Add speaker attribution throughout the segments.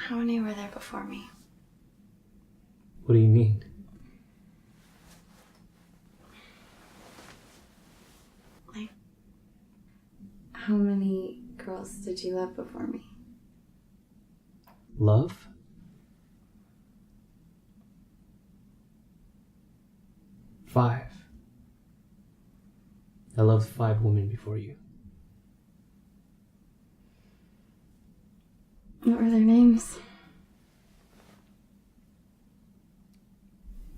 Speaker 1: How many were there before me?
Speaker 2: What do you mean?
Speaker 1: Like, how many girls did you love before me?
Speaker 2: Love? Five. I loved 5 women before you.
Speaker 1: What were their names?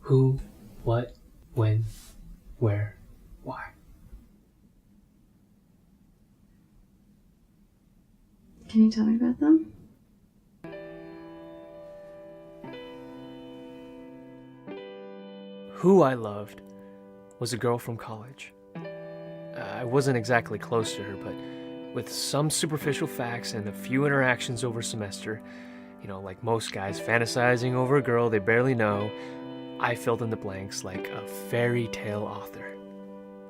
Speaker 2: Who, what, when, where, why.
Speaker 1: Can you tell me about them?
Speaker 2: Who I loved was a girl from college. I wasn't exactly close to her, but with some superficial facts and a few interactions over a semester, like most guys fantasizing over a girl they barely know, I filled in the blanks like a fairy tale author.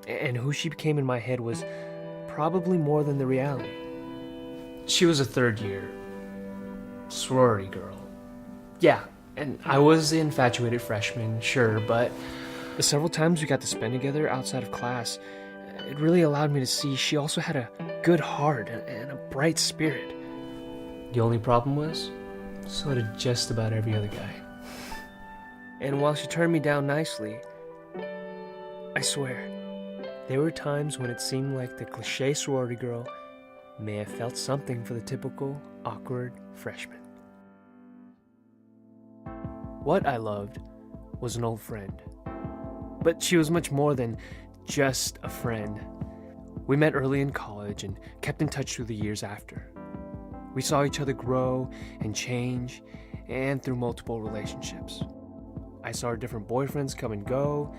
Speaker 2: And who she became in my head was probably more than the reality. She was a third-year sorority girl. Yeah, and I was the infatuated freshman, sure, but the several times we got to spend together outside of class, it really allowed me to see she also had a good heart and a bright spirit. The only problem was, so did just about every other guy. And while she turned me down nicely, I swear, there were times when it seemed like the cliché sorority girl may have felt something for the typical awkward freshman. What I loved was an old friend. But she was much more than just a friend. We met early in college and kept in touch through the years after. We saw each other grow and change, and through multiple relationships. I saw her different boyfriends come and go.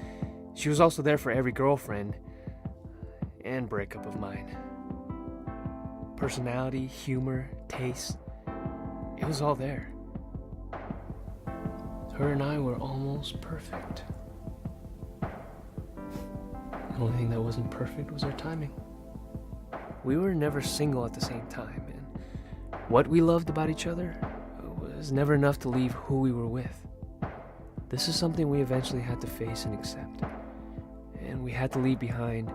Speaker 2: She was also there for every girlfriend and breakup of mine. Personality, humor, taste, it was all there. Her and I were almost perfect. The only thing that wasn't perfect was our timing. We were never single at the same time, and what we loved about each other was never enough to leave who we were with. This is something we eventually had to face and accept, and we had to leave behind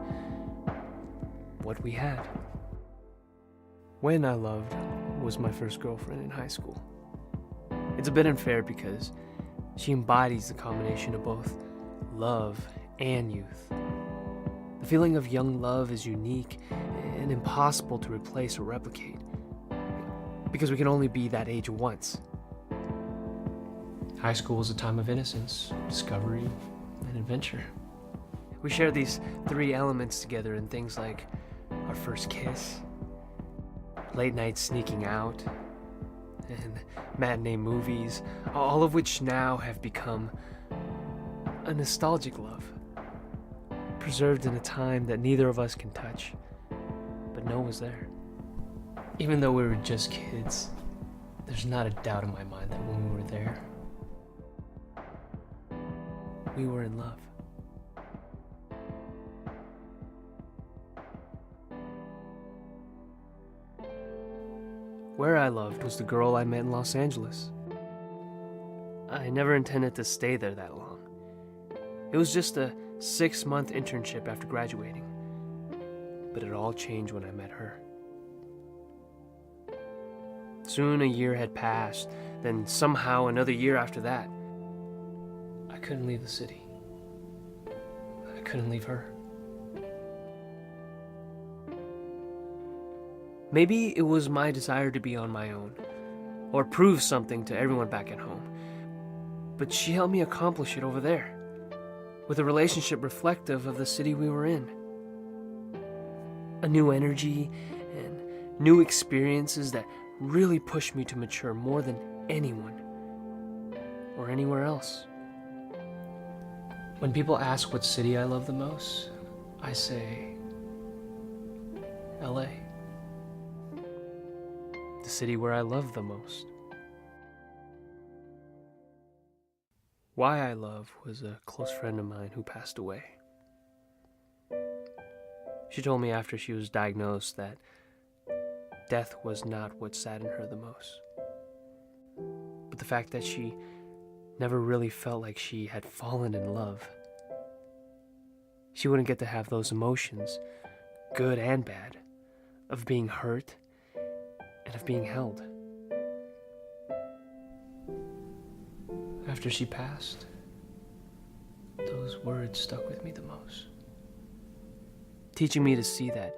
Speaker 2: what we had. When I loved was my first girlfriend in high school. It's a bit unfair because she embodies the combination of both love and youth. The feeling of young love is unique and impossible to replace or replicate, because we can only be that age once. High school is a time of innocence, discovery, and adventure. We share these 3 elements together in things like our first kiss, late night sneaking out, and matinee movies, all of which now have become a nostalgic love, preserved in a time that neither of us can touch, but know was there. Even though we were just kids, there's not a doubt in my mind that when we were there, we were in love. Where I loved was the girl I met in Los Angeles. I never intended to stay there that long. It was just a 6-month internship after graduating, but it all changed when I met her. Soon a year had passed, then somehow another year after that. I couldn't leave the city. I couldn't leave her. Maybe it was my desire to be on my own, or prove something to everyone back at home. But she helped me accomplish it over there, with a relationship reflective of the city we were in. A new energy and new experiences that really pushed me to mature more than anyone or anywhere else. When people ask what city I love the most, I say LA. The city where I love the most. Why I love was a close friend of mine who passed away. She told me after she was diagnosed that death was not what saddened her the most. but the fact that she never really felt like she had fallen in love. She wouldn't get to have those emotions, good and bad, of being hurt and of being held. After she passed, those words stuck with me the most, teaching me to see that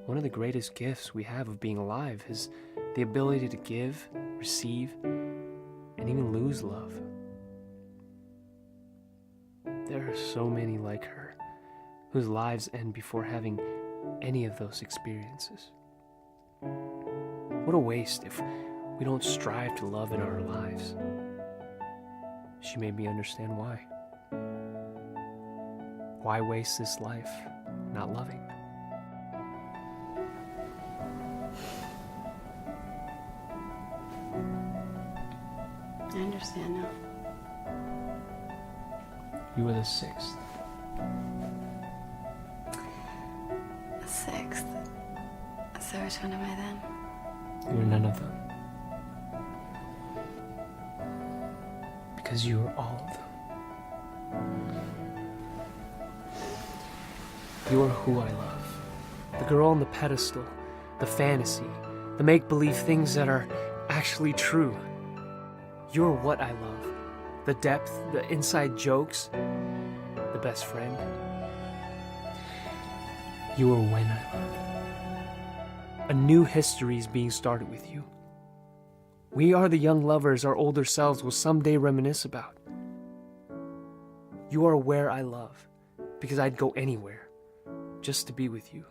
Speaker 2: one of the greatest gifts we have of being alive is the ability to give, receive, and even lose love. There are so many like her whose lives end before having any of those experiences. What a waste if we don't strive to love in our lives. She made me understand why. Why waste this life not loving?
Speaker 1: I understand now.
Speaker 2: You were the sixth.
Speaker 1: The sixth. So which one am I then?
Speaker 2: You were none of them. Because you were all of them. You are who I love. The girl on the pedestal, the fantasy, the make-believe things that are actually true. You're what I love. The depth, the inside jokes, the best friend. You are when I love. A new history is being started with you. We are the young lovers our older selves will someday reminisce about. You are where I love, because I'd go anywhere just to be with you.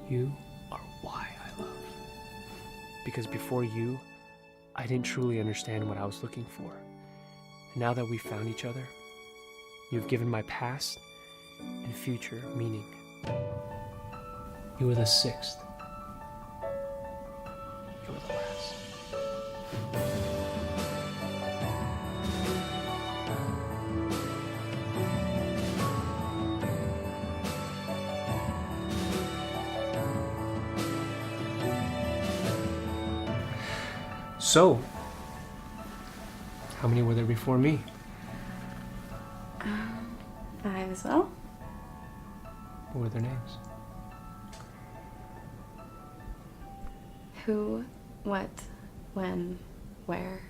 Speaker 2: You are why I love, because before you, I didn't truly understand what I was looking for. And now that we've found each other, you've given my past and future meaning. You were the sixth. You were the last. So, how many were there before me?
Speaker 1: 5 as well.
Speaker 2: What were their names?
Speaker 1: Who, what, when, where.